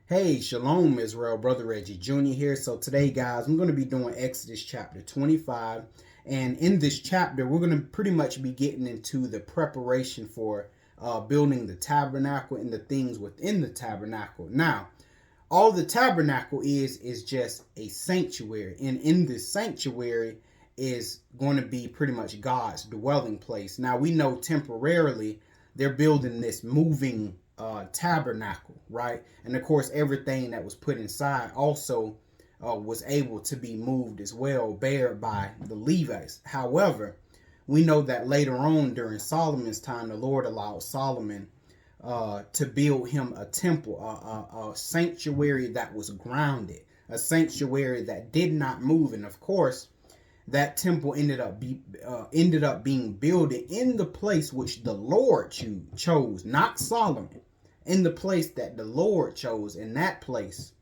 Hey, Shalom Israel, Brother Reggie Jr. here. So today, guys, I'm going to be doing Exodus chapter 25. And in this chapter, we're going to pretty much be getting into the preparation for building the tabernacle and the things within the tabernacle. Now, all the tabernacle is just a sanctuary. And in this sanctuary is going to be pretty much God's dwelling place. Now, we know temporarily they're building this moving tabernacle, right? And of course, everything that was put inside also was able to be moved as well, bared by the Levites. However, we know that later on during Solomon's time, the Lord allowed Solomon to build him a temple, a sanctuary that was grounded, a sanctuary that did not move. And of course, that temple ended up being built in the place which the Lord chose, not Solomon, in the place that the Lord chose, and that place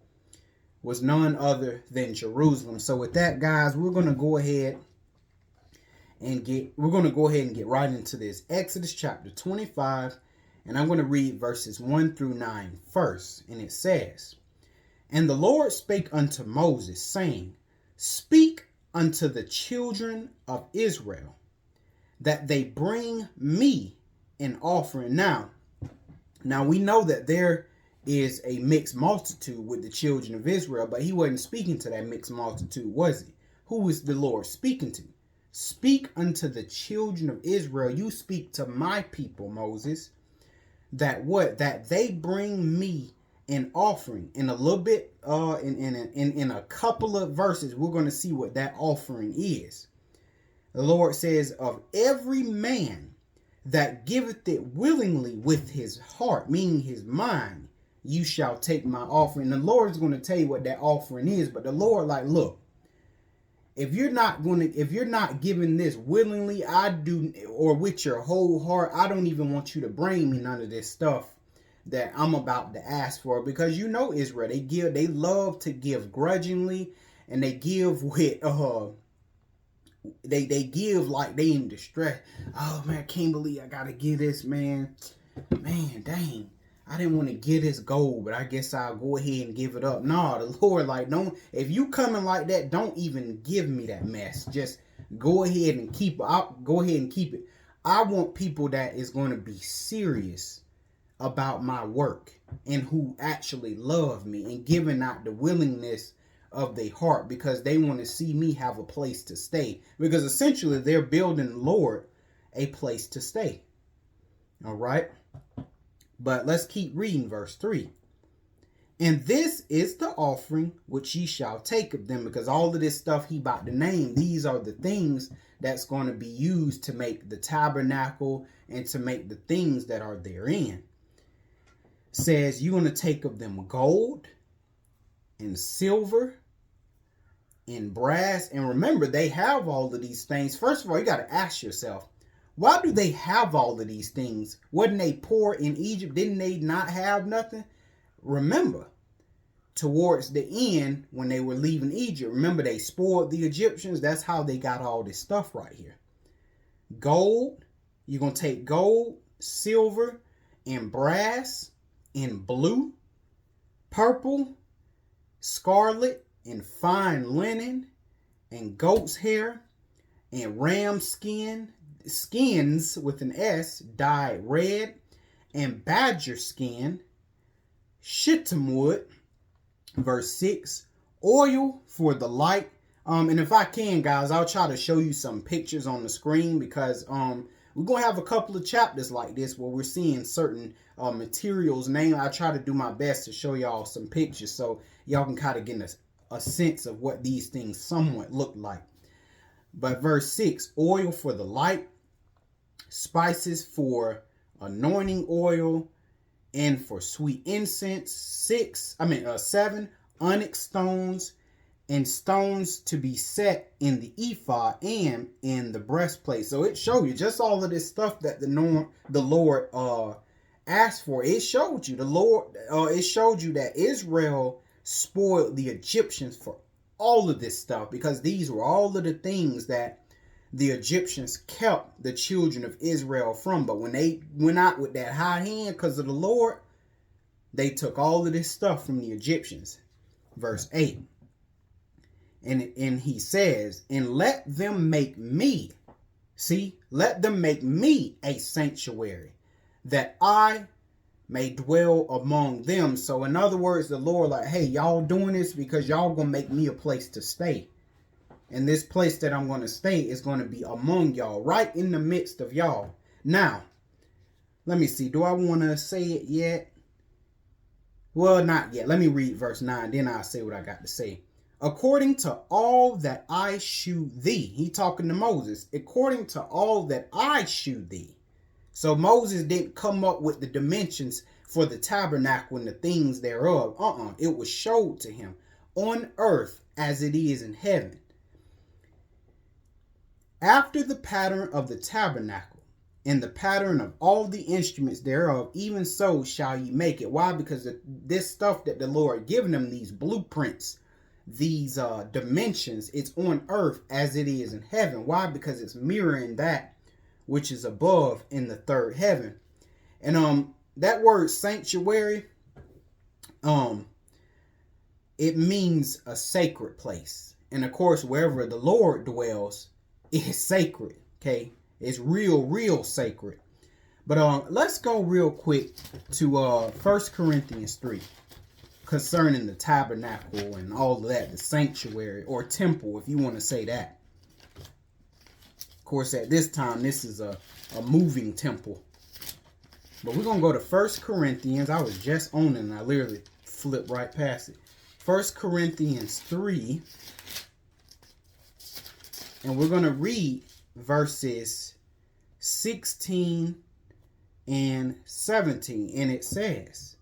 was none other than Jerusalem. So with that, guys, we're gonna go ahead and get right into this Exodus chapter 25, and I'm going to read verses 1 through 9 first. And it says, "And the Lord spake unto Moses, saying, Speak unto the children of Israel, that they bring me an offering." Now we know that there is a mixed multitude with the children of Israel, but he wasn't speaking to that mixed multitude, was he? Who was the Lord speaking to? Speak unto the children of Israel. You speak to my people, Moses, that what? That they bring me an offering. In a little bit, in a couple of verses, we're going to see what that offering is. The Lord says, "Of every man that giveth it willingly with his heart," meaning his mind, "you shall take my offering." The Lord is going to tell you what that offering is, but the Lord, like, look, if you're not giving this willingly, or with your whole heart, I don't even want you to bring me none of this stuff that I'm about to ask for. Because you know Israel, they love to give grudgingly, and they give with they give like they in distress. "Oh man, I can't believe I gotta give this, man. Man, dang. I didn't want to give this gold, but I guess I'll go ahead and give it up." No, the Lord, like, don't, if you coming like that, don't even give me that mess. Just go ahead and keep it. I want people that is going to be serious about my work and who actually love me and giving out the willingness of their heart, because they want to see me have a place to stay, because essentially they're building, Lord, a place to stay. All right, but let's keep reading verse 3. "And this is the offering which ye shall take of them," because all of this stuff he about to name, these are the things that's going to be used to make the tabernacle and to make the things that are therein. Says you're going to take of them gold and silver and brass. And remember, they have all of these things. First of all, you got to ask yourself, why do they have all of these things? Wasn't they poor in Egypt? Didn't they not have nothing? Remember, towards the end, when they were leaving Egypt, remember they spoiled the Egyptians. That's how they got all this stuff right here. Gold, you're going to take gold, silver, and brass, and blue, purple, scarlet, and fine linen, and goat's hair, and ram skins with an S dyed red, and badger skin, shittim wood. Verse 6, oil for the light. And if I can, guys, I'll try to show you some pictures on the screen, because we're going to have a couple of chapters like this where we're seeing certain materials named. I try to do my best to show y'all some pictures so y'all can kind of get a sense of what these things somewhat look like. But verse 6, oil for the light, spices for anointing oil, and for sweet incense. 7 onyx stones, and stones to be set in the ephod and in the breastplate. So it showed you just all of this stuff that the Lord asked for. It showed you it showed you that Israel spoiled the Egyptians for all of this stuff, because these were all of the things that the Egyptians kept the children of Israel from. But when they went out with that high hand because of the Lord, They took all of this stuff from the Egyptians. Verse 8. And he says, and let them make me, see, let them make me a sanctuary, that I may dwell among them. So in other words, the Lord like, hey, y'all doing this because y'all gonna make me a place to stay. And this place that I'm going to stay is going to be among y'all, right in the midst of y'all. Now, let me see. Do I want to say it yet? Well, not yet. Let me read verse 9. Then I'll say what I got to say. According to all that I shew thee. He talking to Moses. According to all that I shew thee. So Moses didn't come up with the dimensions for the tabernacle and the things thereof. It was showed to him on earth as it is in heaven. After the pattern of the tabernacle and the pattern of all the instruments thereof, even so shall ye make it. Why? Because this stuff that the Lord given them, these blueprints, these dimensions, it's on earth as it is in heaven. Why? Because it's mirroring that which is above in the third heaven. And that word sanctuary, it means a sacred place. And of course, wherever the Lord dwells, it's sacred, okay? It's real sacred. But let's go real quick to 1 Corinthians 3 concerning the tabernacle and all of that, the sanctuary or temple, if you want to say that. Of course, at this time, this is a moving temple. But we're going to go to 1 Corinthians. I was just on it and I literally flipped right past it. 1 Corinthians 3. And we're going to read verses 16 and 17. And it says,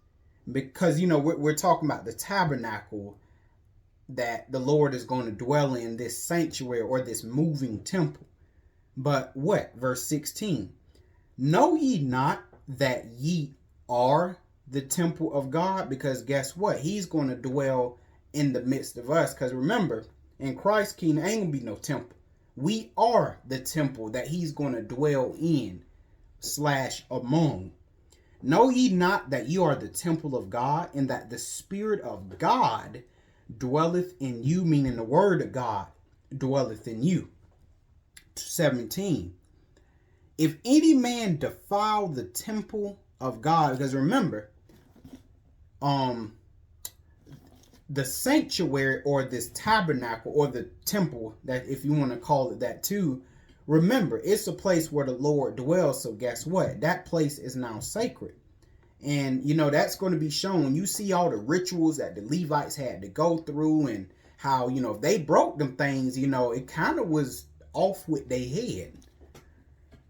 because, you know, we're talking about the tabernacle that the Lord is going to dwell in, this sanctuary or this moving temple. But what? Verse 16. Know ye not that ye are the temple of God? Because guess what? He's going to dwell in the midst of us. Because remember, in Christ's kingdom, ain't going to be no temple. We are the temple that he's going to dwell in / among. Know ye not that you are the temple of God, and that the Spirit of God dwelleth in you, meaning the word of God dwelleth in you. 17. If any man defile the temple of God, because remember, the sanctuary or this tabernacle or the temple, that if you want to call it that too, remember, it's a place where the Lord dwells. So guess what? That place is now sacred. And, you know, that's going to be shown. You see all the rituals that the Levites had to go through and how, you know, if they broke them things, you know, it kind of was off with their head.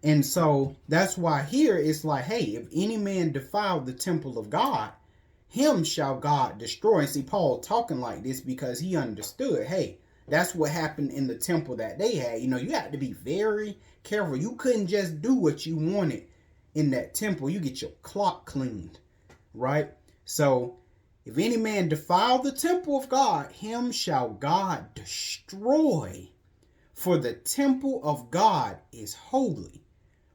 And so that's why here it's like, hey, if any man defile the temple of God, him shall God destroy. And see, Paul talking like this because he understood, hey, that's what happened in the temple that they had. You know, you had to be very careful. You couldn't just do what you wanted in that temple. You get your clock cleaned, right? So if any man defile the temple of God, him shall God destroy. For the temple of God is holy,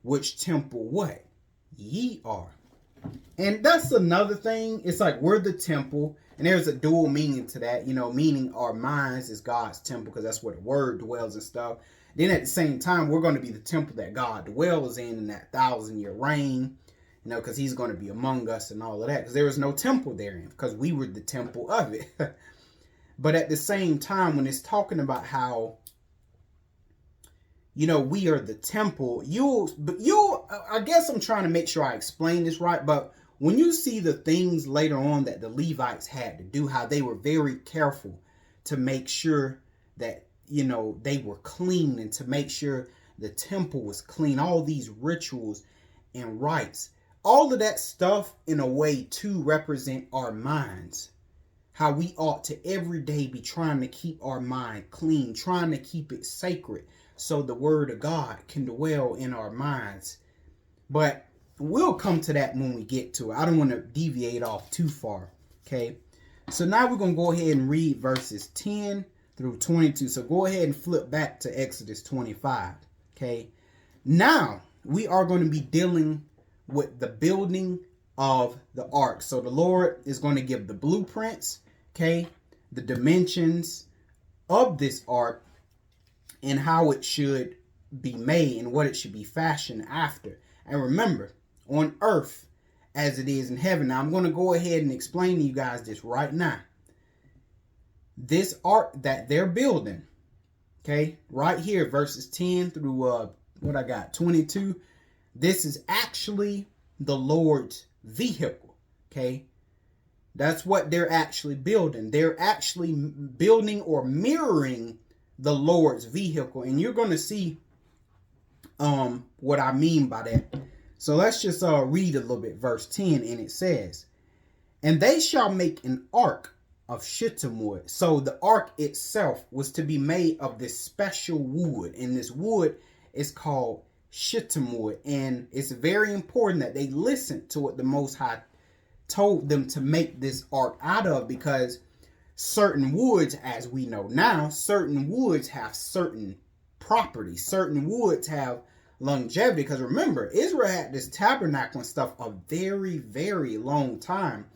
which temple what? Ye are. And that's another thing. It's like we're the temple, and there's a dual meaning to that, you know, meaning our minds is God's temple because that's where the word dwells and stuff. Then at the same time, we're going to be the temple that God dwells in that 1,000-year reign, you know, because he's going to be among us and all of that, because there was no temple therein because we were the temple of it. But at the same time, when it's talking about how, you know, we are the temple, I guess I'm trying to make sure I explain this right, but when you see the things later on that the Levites had to do, how they were very careful to make sure that, you know, they were clean and to make sure the temple was clean, all these rituals and rites, all of that stuff in a way to represent our minds, how we ought to every day be trying to keep our mind clean, trying to keep it sacred so the word of God can dwell in our minds. But we'll come to that when we get to it. I don't want to deviate off too far. Okay. So now we're going to go ahead and read verses 10 through 22. So go ahead and flip back to Exodus 25. Okay. Now we are going to be dealing with the building of the ark. So the Lord is going to give the blueprints, okay, the dimensions of this ark and how it should be made and what it should be fashioned after. And remember, on earth as it is in heaven. Now I'm going to go ahead and explain to you guys this right now. This ark that they're building, okay, right here, verses 10 through 22, this is actually the Lord's vehicle, okay? That's what they're actually building. They're actually building or mirroring the Lord's vehicle. And you're going to see what I mean by that. So let's just read a little bit. Verse 10, and it says, "And they shall make an ark of shittim wood." So the ark itself was to be made of this special wood. And this wood is called shittim wood. And it's very important that they listen to what the Most High told them to make this ark out of, because certain woods, as we know now, certain woods have certain properties. Certain woods have longevity, because remember, Israel had this tabernacle and stuff a very, very long time.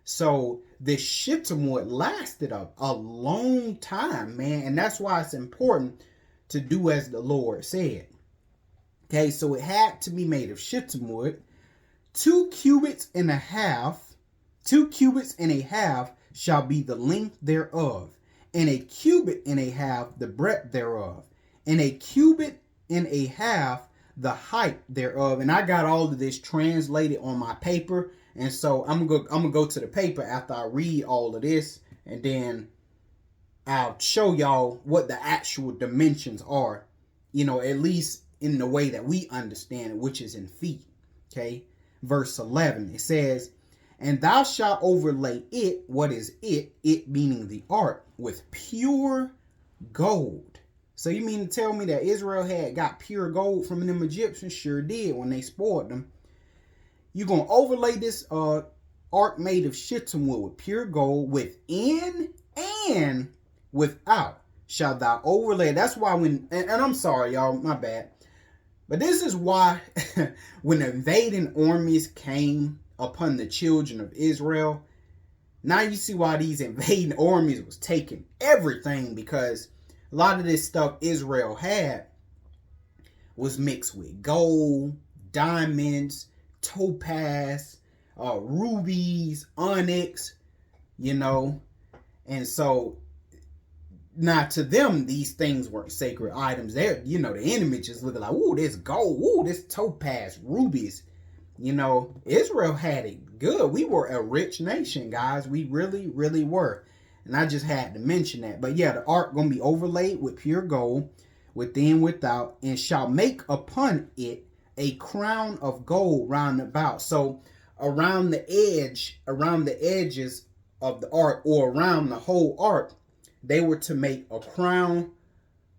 So this shittim wood lasted a long time, man. And that's why it's important to do as the Lord said. Okay, so it had to be made of shittim wood. 2 cubits and a half shall be the length thereof, and a cubit and a half the breadth thereof, and a cubit and a half the height thereof. And I got all of this translated on my paper, and so I'm gonna go to the paper after I read all of this, and then I'll show y'all what the actual dimensions are, you know, at least in the way that we understand it, which is in feet. Okay, verse 11, it says, "And thou shalt overlay it," what is it? It meaning the ark, "with pure gold." So you mean to tell me that Israel had got pure gold from them Egyptians? Sure did, when they spoiled them. You're going to overlay this ark made of shittim wood with pure gold, within and without shalt thou overlay. That's why when, and I'm sorry, y'all, my bad. But this is why when invading armies came upon the children of Israel, now you see why these invading armies was taking everything, because a lot of this stuff Israel had was mixed with gold, diamonds, topaz, rubies, onyx, you know. And so now to them, these things weren't sacred items. They're, you know, the enemy just looking like, ooh, this gold, ooh, this topaz, rubies. You know, Israel had it good. We were a rich nation, guys. We really, really were. And I just had to mention that. But yeah, the ark going to be overlaid with pure gold, within, without, and shall make upon it a crown of gold round about. So around the edges of the ark, or around the whole ark, they were to make a crown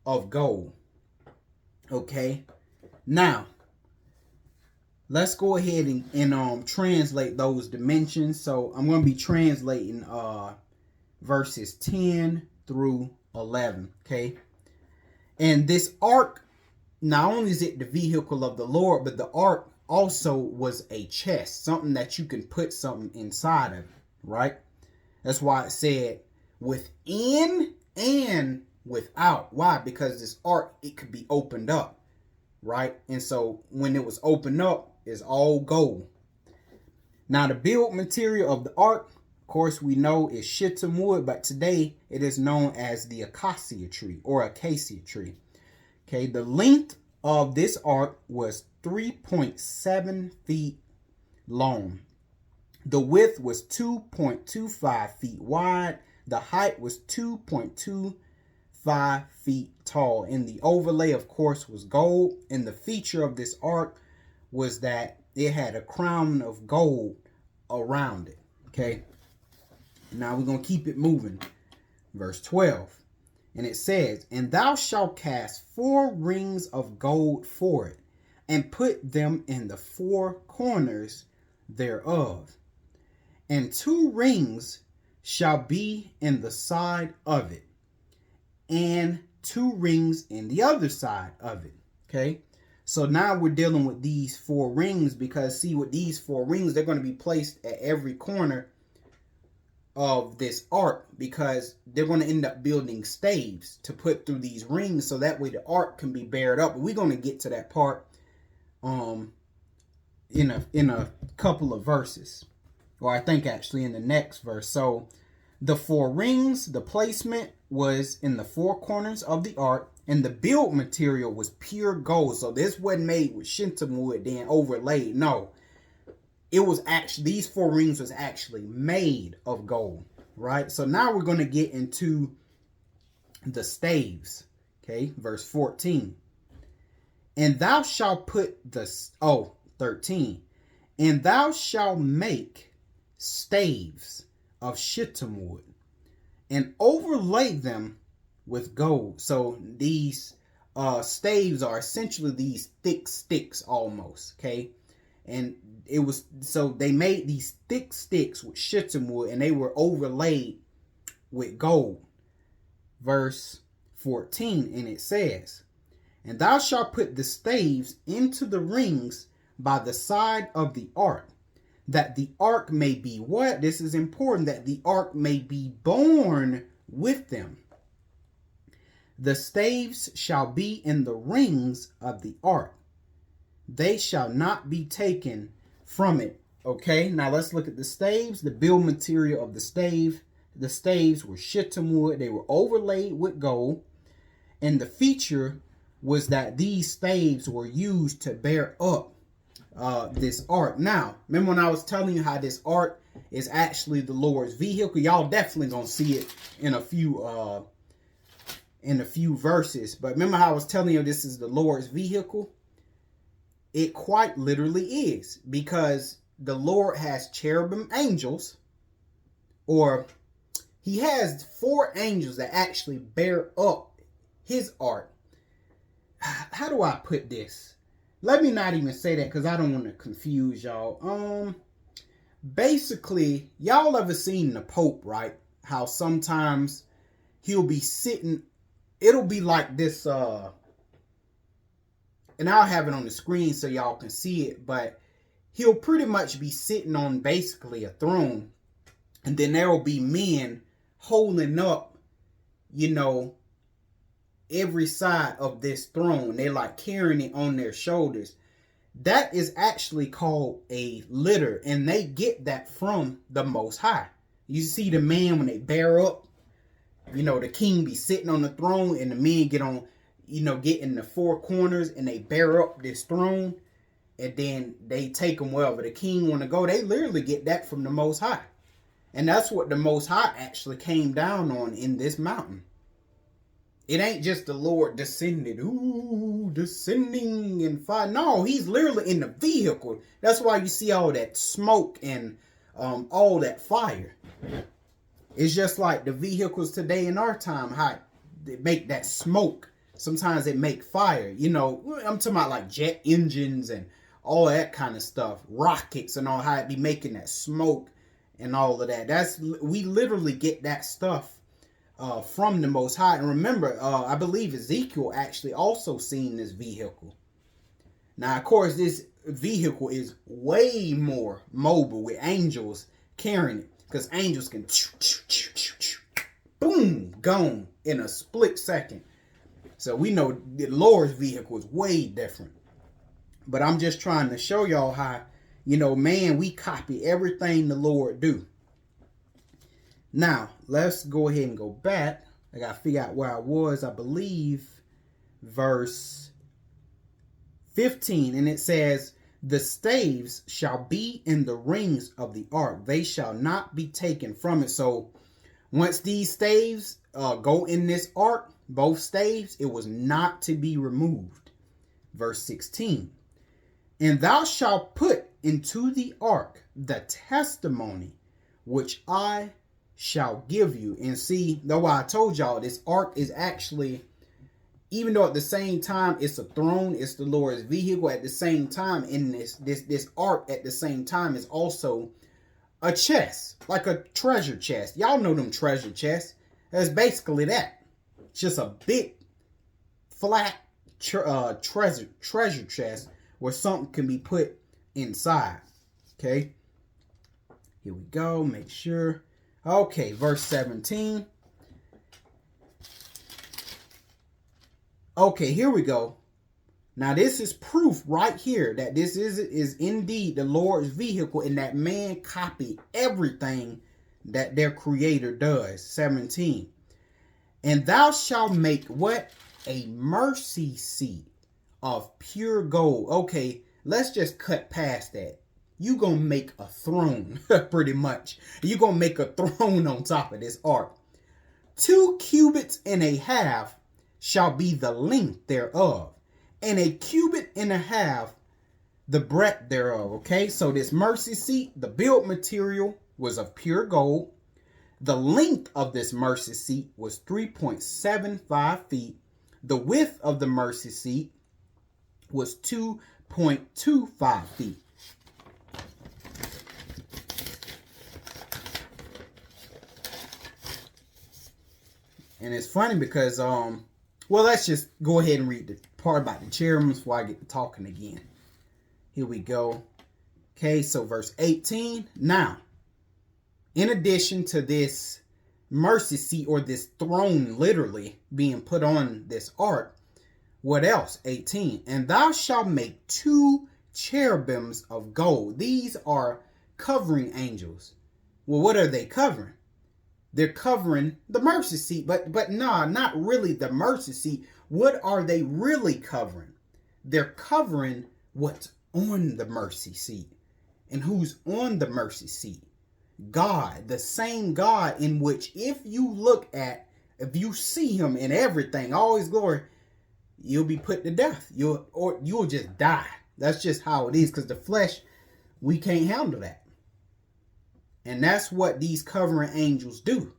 of gold. Okay. Now, let's go ahead and translate those dimensions. So I'm going to be translating verses 10 through 11. Okay. And this ark, not only is it the vehicle of the Lord, but the ark also was a chest, something that you can put something inside of it, right? That's why it said within and without. Why? Because this ark, it could be opened up, right? And so when it was opened up, it's all gold. Now the build material of the ark, of course, we know is shittim wood, but today it is known as the acacia tree or acacia tree. Okay, the length of this ark was 3.7 feet long. The width was 2.25 feet wide. The height was 2.25 feet tall. And the overlay, of course, was gold. And the feature of this ark was that it had a crown of gold around it. Okay. Now we're going to keep it moving. Verse 12. And it says, "And thou shalt cast 4 rings of gold for it, and put them in the 4 corners thereof. And 2 rings shall be in the side of it, and 2 rings in the other side of it." Okay. So now we're dealing with these 4 rings, because see, with these 4 rings, they're going to be placed at every corner of this ark, because they're going to end up building staves to put through these rings, so that way the ark can be bared up. But we're going to get to that part in a couple of verses, or I think actually in the next verse. So the 4 rings, the placement was in the 4 corners of the ark, and the build material was pure gold. So this wasn't made with shittim wood then overlaid. No, it was actually, these 4 rings was actually made of gold, right? So now we're going to get into the staves. Okay, verse 14. And thou shalt put the, 13. And thou shalt make staves of shittim wood, and overlay them with gold. So these staves are essentially these thick sticks almost, okay? And it was, so they made these thick sticks with shittim wood, and they were overlaid with gold. Verse 14, and it says, and thou shalt put the staves into the rings by the side of the ark, that the ark may be what? This is important, that the ark may be borne with them. The staves shall be in the rings of the ark. They shall not be taken from it. Okay, now let's look at the staves. The build material of the stave. The staves were shittim wood. They were overlaid with gold. And the feature was that these staves were used to bear up this ark. Now, remember when I was telling you how this ark is actually the Lord's vehicle? Y'all definitely gonna see it in a few verses. But remember how I was telling you this is the Lord's vehicle? It quite literally is, because the Lord has cherubim angels, or he has 4 angels that actually bear up his ark. How do I put this? Let me not even say that, because I don't want to confuse y'all. Basically, y'all ever seen the Pope, right? How sometimes he'll be sitting, it'll be like this, and I'll have it on the screen so y'all can see it, but he'll pretty much be sitting on basically a throne, and then there will be men holding up, every side of this throne. They're like carrying it on their shoulders. That is actually called a litter, and they get that from the Most High. You see the man when they bear up, the king be sitting on the throne, and the men get on, get in the 4 corners, and they bear up this throne, and then they take them wherever the king want to go. They literally get that from the Most High. And that's what the Most High actually came down on in this mountain. It ain't just the Lord descended, descending in fire. No, he's literally in the vehicle. That's why you see all that smoke and all that fire. It's just like the vehicles today in our time, how they make that smoke. Sometimes they make fire. I'm talking about like jet engines and all that kind of stuff. Rockets and all, how it be making that smoke and all of that. We literally get that stuff from the Most High. And remember, I believe Ezekiel actually also seen this vehicle. Now, of course, this vehicle is way more mobile with angels carrying it, because angels can boom, gone in a split second. So we know the Lord's vehicle is way different. But I'm just trying to show y'all how, man, we copy everything the Lord do. Now, let's go ahead and go back. I got to figure out where I was. I believe verse 15. And it says, the staves shall be in the rings of the ark. They shall not be taken from it. So once these staves go in this ark, both staves, it was not to be removed. Verse 16. And thou shalt put into the ark the testimony which I shall give you. And see, though I told y'all this ark is actually, even though at the same time it's a throne, it's the Lord's vehicle, at the same time in this ark at the same time is also a chest, like a treasure chest. Y'all know them treasure chests. That's basically that. It's just a big flat treasure chest where something can be put inside. Okay. Here we go. Make sure. Okay, verse 17. Okay, here we go. Now this is proof right here that this is indeed the Lord's vehicle, and that man copied everything that their creator does. 17. And thou shalt make what? A mercy seat of pure gold. Okay, let's just cut past that. You gonna make a throne, pretty much. You gonna make a throne on top of this ark. 2 cubits and a half shall be the length thereof, and 1.5 cubits the breadth thereof. Okay, so this mercy seat, the build material was of pure gold. The length of this mercy seat was 3.75 feet. The width of the mercy seat was 2.25 feet. And it's funny because, well, let's just go ahead and read the part about the cherubims before I get to talking again. Here we go. Okay, so verse 18. Now, in addition to this mercy seat, or this throne literally being put on this ark, what else? 18. And thou shalt make 2 cherubims of gold. These are covering angels. Well, what are they covering? They're covering the mercy seat, but nah, not really the mercy seat. What are they really covering? They're covering what's on the mercy seat. And who's on the mercy seat? God, the same God in which if you see him in everything, all his glory, you'll be put to death. You'll just die. That's just how it is, because the flesh, we can't handle that. And that's what these covering angels do.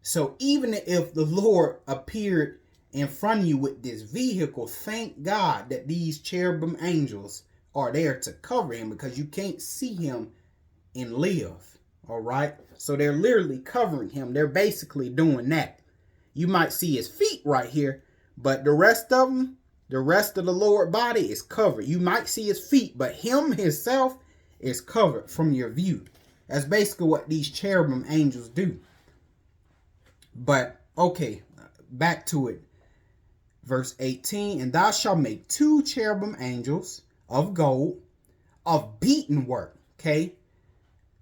So even if the Lord appeared in front of you with this vehicle, thank God that these cherubim angels are there to cover him, because you can't see him and live. All right. So they're literally covering him. They're basically doing that. You might see his feet right here, but the rest of them, the rest of the Lord body is covered. You might see his feet, but him himself is covered from your view. That's basically what these cherubim angels do. But, okay, back to it. Verse 18, and thou shalt make 2 cherubim angels of gold, of beaten work, okay,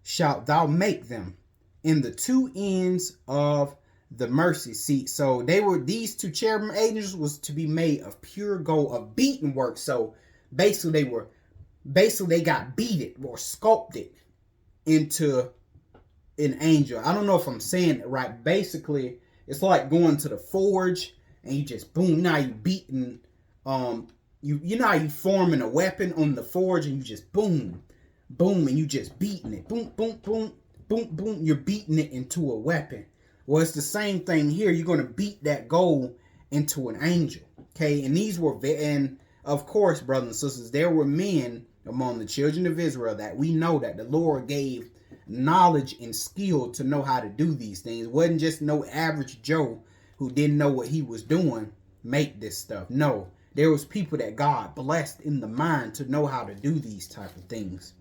shalt thou make them in the 2 ends of the mercy seat. So these 2 cherubim angels was to be made of pure gold, of beaten work. So basically they got beaded or sculpted into an angel. I don't know if I'm saying it right. Basically, it's like going to the forge and you just boom. Now you beating, you know how you forming a weapon on the forge and you just boom, boom, and you just beating it. Boom, boom, boom, boom, boom. You're beating it into a weapon. Well, it's the same thing here. You're going to beat that gold into an angel. Okay, and these were, and of course, brothers and sisters, there were men among the children of Israel that we know that the Lord gave knowledge and skill to know how to do these things. It wasn't just no average Joe who didn't know what he was doing make this stuff. No, there was people that God blessed in the mind to know how to do these type of things.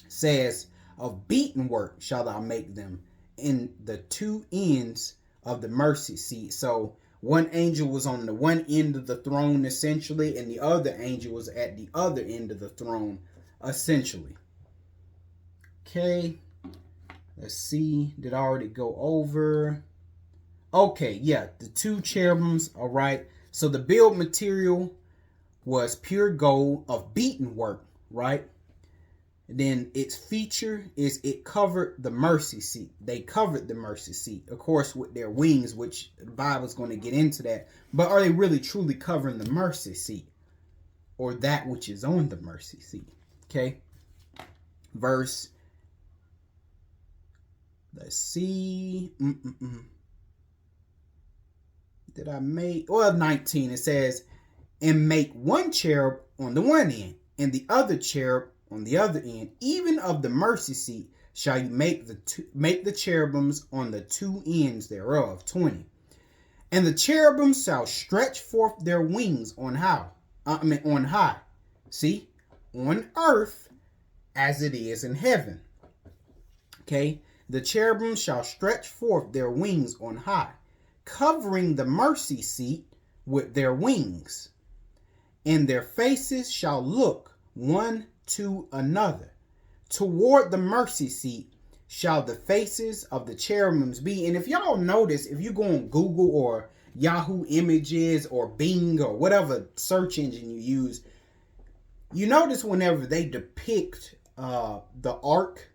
It says, of beaten work shall thou make them in the 2 ends of the mercy seat. So one angel was on the one end of the throne essentially, and the other angel was at the other end of the throne essentially. Okay, let's see. Did I already go over? Okay, yeah, the 2 cherubims. All right. So the build material was pure gold of beaten work, right? And then its feature is it covered the mercy seat. They covered the mercy seat, of course, with their wings, which the Bible's going to get into that. But are they really truly covering the mercy seat, or that which is on the mercy seat? Okay. Verse, let's see. Did I make? Well, 19. It says, and make 1 cherub on the one end, and the other cherub on the other end, even of the mercy seat shall you make the cherubims on the 2 ends thereof. 20. And the cherubim shall stretch forth their wings on high. On high. See? On earth as it is in heaven. Okay? The cherubim shall stretch forth their wings on high, covering the mercy seat with their wings. And their faces shall look one to another. Toward the mercy seat shall the faces of the cherubims be. And if y'all notice, if you go on Google or Yahoo Images or Bing or whatever search engine you use, you notice whenever they depict the ark,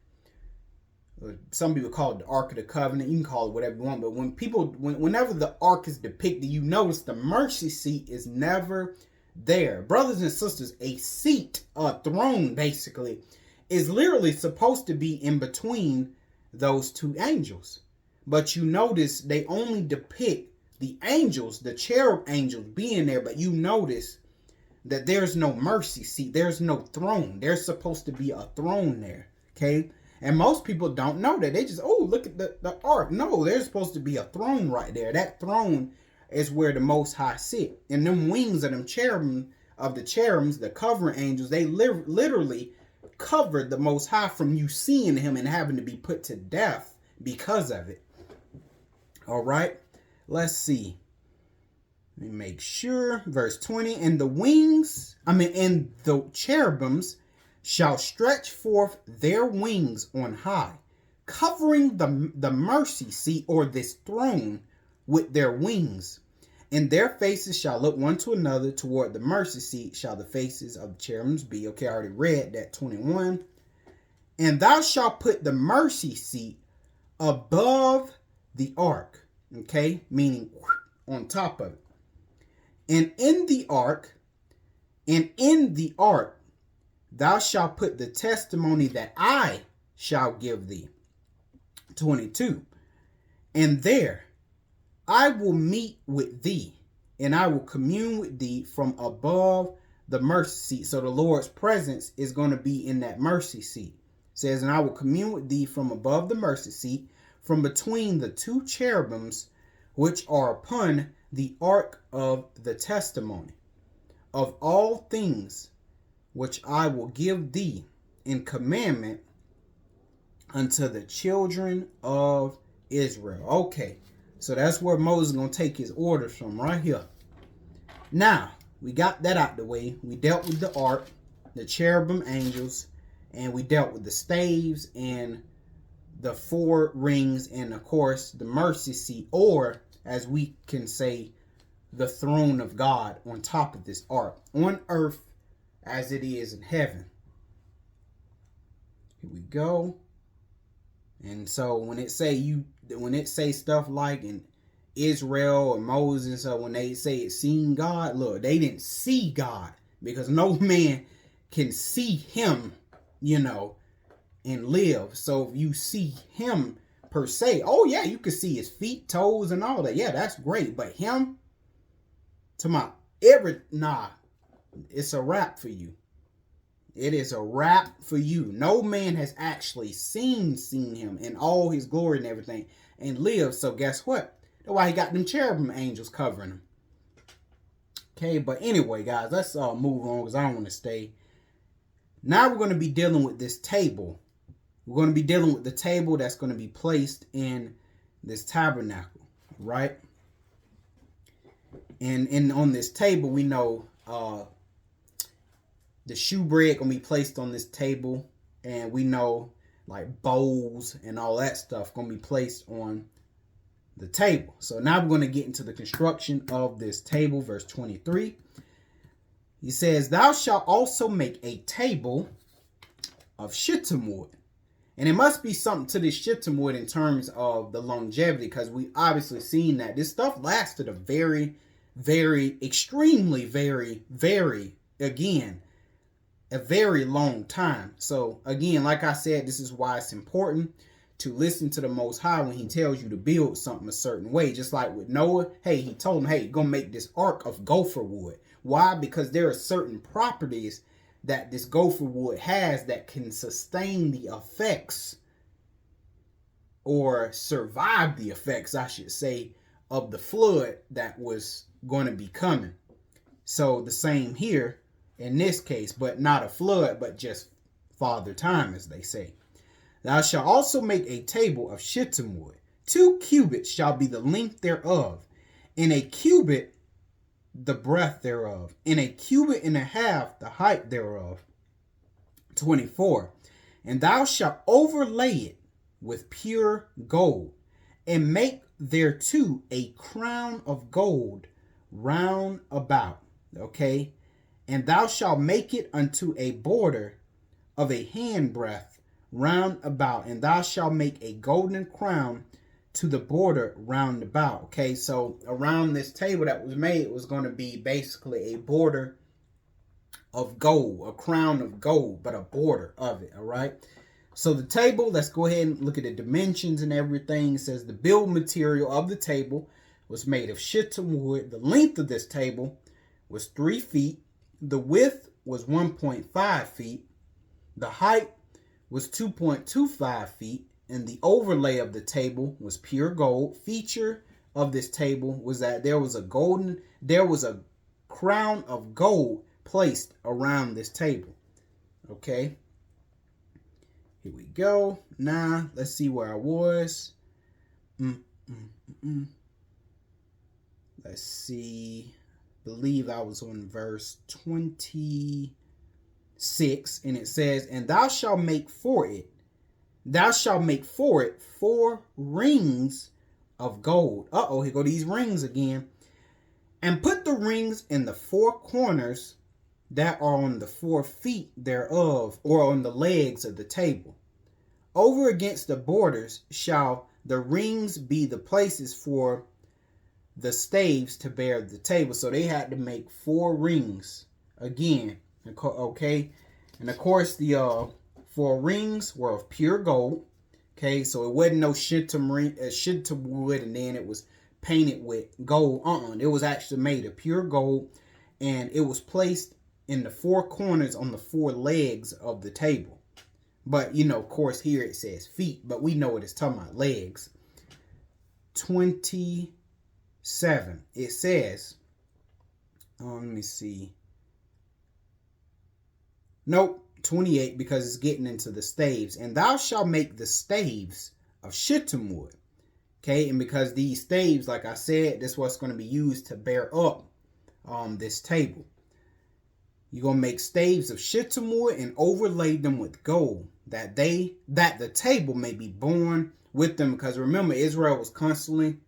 some people call it the Ark of the Covenant, you can call it whatever you want, but whenever the ark is depicted, you notice the mercy seat is never there. Brothers and sisters, a seat, a throne basically, is literally supposed to be in between those two angels. But you notice they only depict the angels, the cherub angels being there, but you notice that there's no mercy seat. There's no throne. There's supposed to be a throne there. Okay? And most people don't know that. They just, oh, look at the ark. No, there's supposed to be a throne right there. That throne is where the Most High sit. And them wings of them cherubim, of the cherubims, the covering angels, they literally covered the Most High from you seeing him and having to be put to death because of it. All right, let's see. Let me make sure. Verse 20, and the cherubims shall stretch forth their wings on high, covering the mercy seat or this throne with their wings. And their faces shall look one to another. Toward the mercy seat shall the faces of the cherubims be. Okay, I already read that. 21. And thou shalt put the mercy seat above the ark. Okay, meaning on top of it. And in the ark, thou shalt put the testimony that I shall give thee. 22. And there I will meet with thee, and I will commune with thee from above the mercy seat. So the Lord's presence is going to be in that mercy seat. It says, and I will commune with thee from above the mercy seat, from between the two cherubims which are upon the ark of the testimony, of all things which I will give thee in commandment unto the children of Israel. Okay, so that's where Moses is going to take his orders from, right here. Now, we got that out the way. We dealt with the ark, the cherubim angels, and we dealt with the staves and the four rings, and of course the mercy seat, or as we can say, the throne of God on top of this ark, on earth as it is in heaven. Here we go. And so when it say stuff like in Israel and Moses, so when they say it seen God, look, they didn't see God, because no man can see him, and live. So if you see him per se, oh yeah, you can see his feet, toes, and all that. Yeah, that's great. But him, it's a wrap for you. It is a wrap for you. No man has actually seen him in all his glory and everything and lived. So guess what? That's why he got them cherubim angels covering him. Okay, but anyway, guys, let's move on, because I don't want to stay. Now we're going to be dealing with this table. We're going to be dealing with the table that's going to be placed in this tabernacle, right? And on this table, we know the shewbread going to be placed on this table. And we know like bowls and all that stuff going to be placed on the table. So now we're going to get into the construction of this table. Verse 23. He says, thou shalt also make a table of shittim wood. And it must be something to this shittim wood in terms of the longevity, because we obviously seen that this stuff lasted a very, very, extremely, very, very, again, a very long time. So again, like I said, this is why it's important to listen to the Most High when he tells you to build something a certain way. Just like with Noah, hey, he told him, hey, you're going to make this ark of gopher wood. Why? Because there are certain properties that this gopher wood has that can sustain the effects, or survive the effects, I should say, of the flood that was going to be coming. So the same here in this case, but not a flood, but just Father Time, as they say. Thou shalt also make a table of shittim wood. 2 cubits shall be the length thereof, and a cubit the breadth thereof, and a cubit and a half the height thereof. 24. And thou shalt overlay it with pure gold, and make thereto a crown of gold round about. Okay. And thou shalt make it unto a border of a handbreadth round about, and thou shalt make a golden crown to the border round about. Okay, so around this table that was made was going to be basically a border of gold, a crown of gold, but a border of it. All right. So the table, let's go ahead and look at the dimensions and everything. It says the build material of the table was made of shittim wood. The length of this table was 3 feet. The width was 1.5 feet. The height was 2.25 feet. And the overlay of the table was pure gold. Feature of this table was that there was a crown of gold placed around this table. Okay. Here we go. Now, let's see where I was. Let's see. Believe I was on verse 26. And it says, and thou shalt make for it 4 rings of gold. Here go these rings again. And put the rings in the 4 corners that are on the 4 feet thereof, or on the legs of the table. Over against the borders shall the rings be the places for the staves to bear the table. So they had to make 4 rings again. Okay. And of course the 4 rings were of pure gold. Okay. So it wasn't no shittim wood and then it was painted with gold. It was actually made of pure gold, and it was placed in the 4 corners on the 4 legs of the table. But, of course, here it says feet, but we know what it's talking about, legs. 27. It says, let me see. Nope, 28, because it's getting into the staves. And thou shalt make the staves of shittim wood. Okay, and because these staves, like I said, this is what's going to be used to bear up this table. You're going to make staves of shittim wood and overlay them with gold, that the table may be borne with them. Because remember, Israel was constantly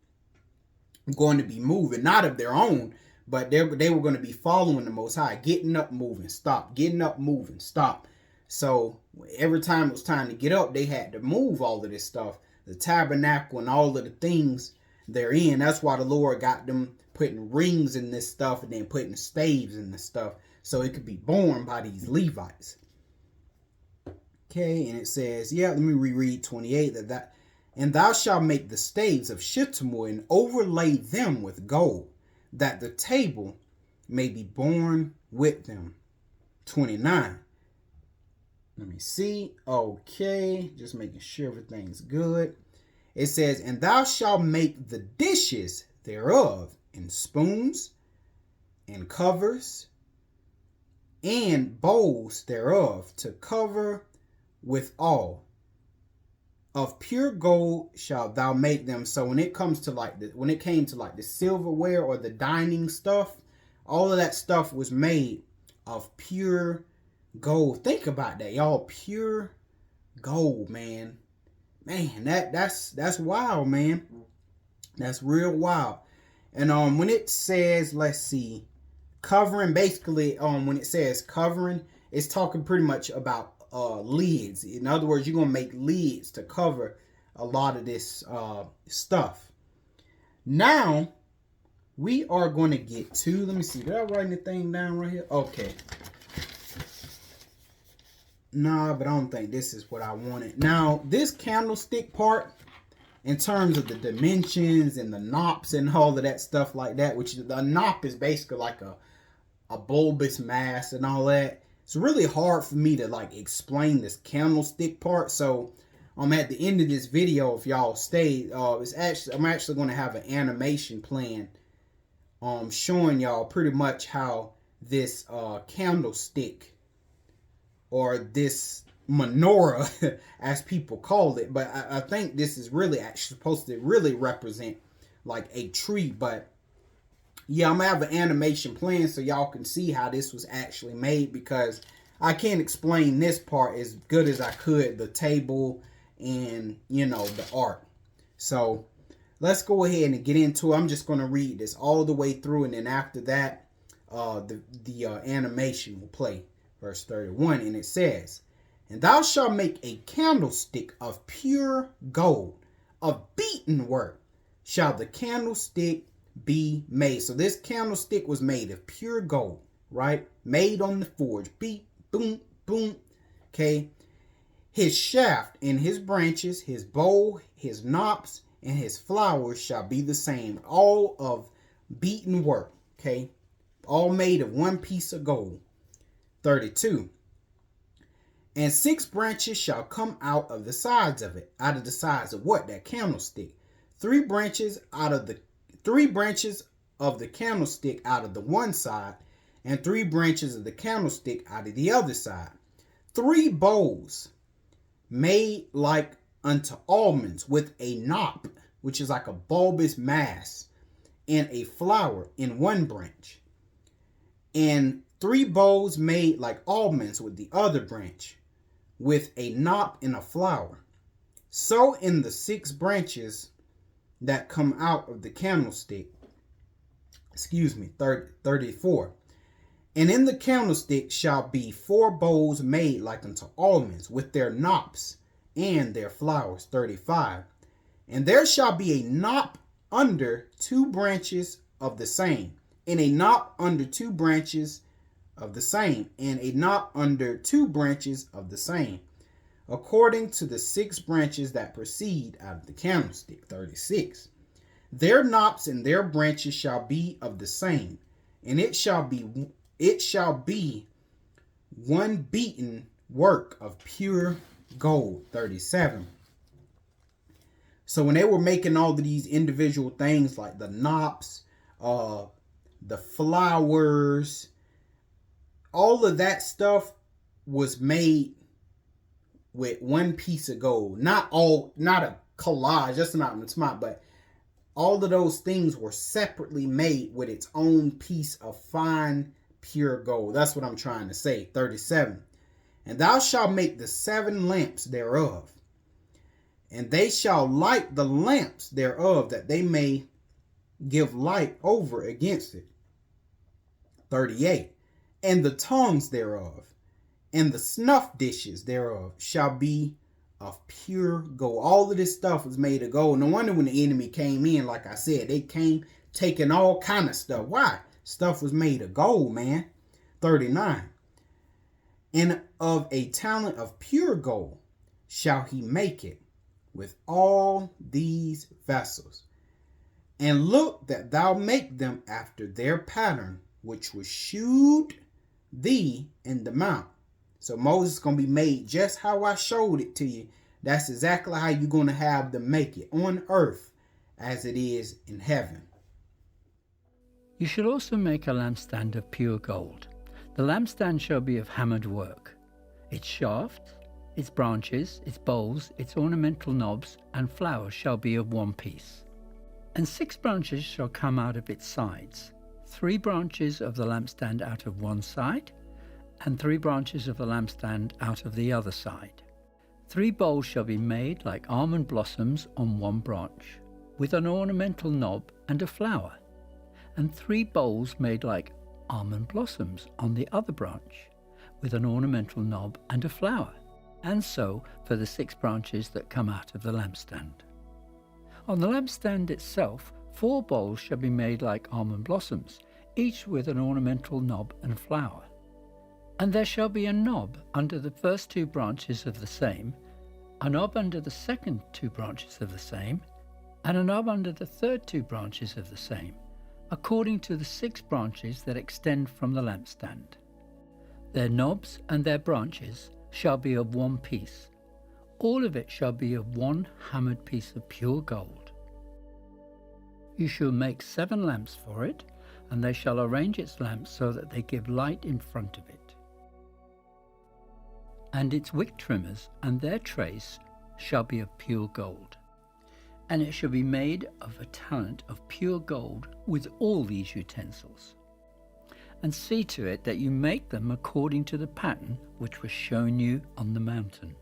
going to be moving, not of their own, but they were going to be following the Most High, getting up, moving, stop, getting up, moving, stop. So every time it was time to get up, they had to move all of this stuff, the tabernacle and all of the things therein. That's why the Lord got them putting rings in this stuff and then putting staves in this stuff, so it could be borne by these Levites. Okay, and it says, let me reread 28. And thou shalt make the staves of shittim wood and overlay them with gold, that the table may be borne with them. 29. Let me see. Okay, just making sure everything's good. It says, and thou shalt make the dishes thereof, and spoons, and covers, and bowls thereof, to cover with all. Of pure gold shalt thou make them. So when it came to the silverware or the dining stuff, all of that stuff was made of pure gold. Think about that, y'all. Pure gold, man. Man, that's wild, man. That's real wild. And when it says, let's see, covering, basically, when it says covering, it's talking pretty much about lids. In other words, you're gonna make lids to cover a lot of this stuff. Now we are going to get to, let me see, did I write anything down right here? Okay. Nah, but I don't think this is what I wanted. Now this candlestick part, in terms of the dimensions and the knops and all of that stuff like that, which the knop is basically like a bulbous mass and all that. It's really hard for me to explain this candlestick part. So At the end of this video, if y'all stay, I'm actually going to have an animation plan showing y'all pretty much how this candlestick, or this menorah as people call it, but I think this is really actually supposed to really represent like a tree. But yeah, I'm gonna have an animation plan so y'all can see how this was actually made, because I can't explain this part as good as I could the table and, you know, the art. So let's go ahead and get into it. I'm just going to read this all the way through, and then after that the animation will play. Verse 31, and it says, "And thou shalt make a candlestick of pure gold, of beaten work shall the candlestick be made." So this candlestick was made of pure gold, right? Made on the forge. Beat, boom, boom. Okay. His shaft and his branches, his bowl, his knops, and his flowers shall be the same, all of beaten work. Okay. All made of one piece of gold. 32. "And 6 branches shall come out of the sides of it." Out of the sides of what? That candlestick. 3 branches of the candlestick out of the one side, and 3 branches of the candlestick out of the other side. 3 bowls made like unto almonds, with a knop, which is like a bulbous mass, and a flower in one branch. And 3 bowls made like almonds with the other branch, with a knop and a flower. So in the 6 branches that come out of the candlestick. 34. "And in the candlestick shall be 4 bowls made like unto almonds, with their knops and their flowers." 35. "And there shall be a knop under 2 branches of the same, and a knop under 2 branches of the same, and a knop under 2 branches of the same, according to the 6 branches that proceed out of the candlestick." 36. "Their knops and their branches shall be of the same, and it shall be one beaten work of pure gold." 37. So when they were making all of these individual things, like the knops, the flowers, all of that stuff was made with one piece of gold. Not a collage, that's not smart, but all of those things were separately made with its own piece of fine, pure gold. That's what I'm trying to say. 37. "And thou shalt make the 7 lamps thereof, and they shall light the lamps thereof, that they may give light over against it." 38. "And the tongues thereof, and the snuff dishes thereof shall be of pure gold." All of this stuff was made of gold. No wonder when the enemy came in, like I said, they came taking all kind of stuff. Why? Stuff was made of gold, man. 39. "And of a talent of pure gold shall he make it, with all these vessels. And look that thou make them after their pattern, which was shewed thee in the mount." So Moses is going to be made just how I showed it to you. That's exactly how you're going to have them make it on earth as it is in heaven. "You shall also make a lampstand of pure gold. The lampstand shall be of hammered work. Its shaft, its branches, its bowls, its ornamental knobs, and flowers shall be of one piece. And 6 branches shall come out of its sides, 3 branches of the lampstand out of one side, and 3 branches of the lampstand out of the other side. 3 bowls shall be made like almond blossoms on one branch, with an ornamental knob and a flower, and 3 bowls made like almond blossoms on the other branch, with an ornamental knob and a flower, and so for the 6 branches that come out of the lampstand. On the lampstand itself, 4 bowls shall be made like almond blossoms, each with an ornamental knob and flower. And there shall be a knob under the first 2 branches of the same, a knob under the second 2 branches of the same, and a knob under the third 2 branches of the same, according to the 6 branches that extend from the lampstand. Their knobs and their branches shall be of one piece. All of it shall be of one hammered piece of pure gold. You shall make 7 lamps for it, and they shall arrange its lamps so that they give light in front of it. And its wick trimmers and their trace shall be of pure gold. And it shall be made of a talent of pure gold with all these utensils. And see to it that you make them according to the pattern which was shown you on the mountain.